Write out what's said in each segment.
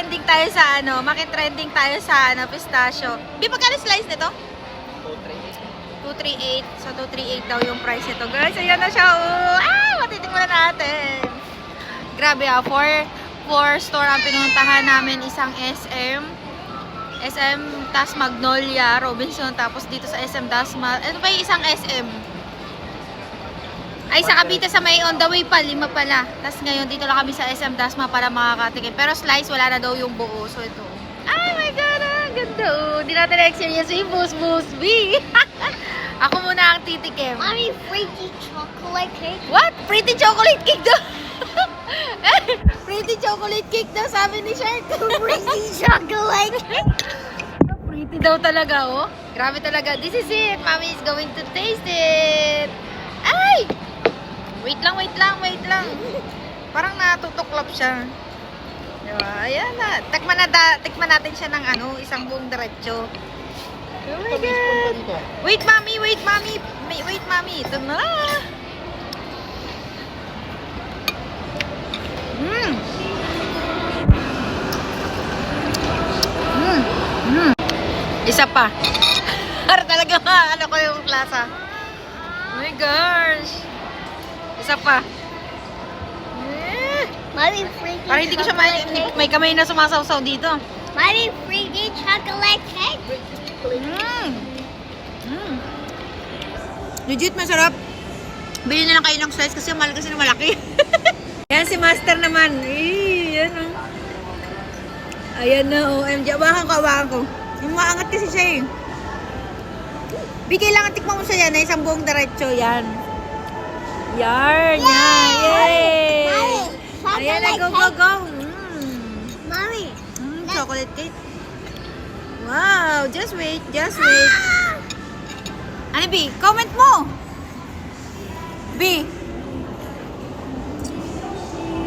makitrending tayo sa makitrending tayo sa pistachio. Di magkano slice nito? 238. So 238 daw yung price nito. Guys, ayan na siya. Matitikman natin. Grabe for store ang pinuntahan namin, isang SM, Tas Magnolia, Robinson, tapos dito sa SM Dasma. Ito pa yung isang SM. Ay, sa Cavite sa may on the way pa, 5 pala. Tapos ngayon, dito lang kami sa SM Dasma para makakatikim. Pero slice, wala na daw yung buo. So, ito. Ay, my God, ang ganda. Hindi natin na-experience yung Boss B. Ako muna ang titikim. Mommy, pretty chocolate cake. What? Pretty chocolate cake daw? Pretty chocolate cake daw, sabi ni Shark. Pretty chocolate cake. Pretty daw talaga, oh. Grabe talaga. This is it. Mommy is going to taste it. Ay! Wait lang. Parang natutuklap siya. Diba? Ayan na. Tikman natin siya ng isang buong diretso. Oh my God. Wait, mommy. Wait, mommy. Ito na. Isa pa. Para talaga ko yung klasa. Oh my gosh. Isa pa. Mommy, pretty Para hindi ko siya may kamay na sumasawsaw dito. Mommy, pretty chocolate cake. Legit masarap. Bili na lang kayo ng slice kasi mahal kasi na malaki. Yan si Master naman. Yan o. Ayan na, OMG. Awakan ko. Yung maangat kasi siya eh. Kailangan tikman mo siya yan na isang buong diretso. Yan. Yay! Mommy, Ayan na, chocolate go. cake. Mommy. Chocolate cake. Wow, just wait. Ano, B? Comment mo! B?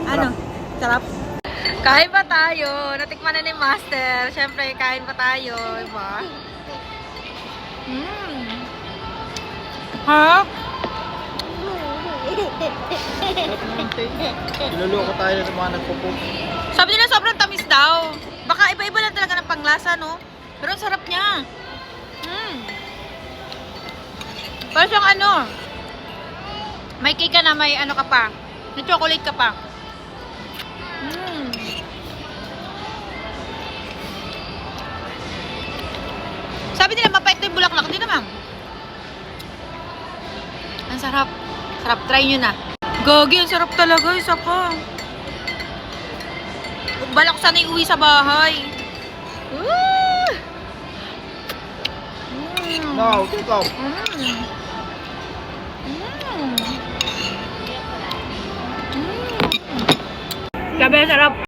Ano? Sarap? Kain pa tayo. Natikman na ni Master. Siyempre, kain pa tayo. Diba? Ha? Niloloko tayo ng mga nagpo-post. Sabi nila sobrang tamis daw. Baka iba-iba lang talaga ng panglasa, no? Pero ang sarap niya. Parang siyang may cake ka na, may ka pa. May chocolate ka pa. Sabi nila mapait na yung bulaklak. Hindi naman. Ang sarap. Sarap. Try nyo na. Gogi, ang sarap talaga. Isa pa. Balak sana iuwi sa bahay. No, take off. Grabe, sarap.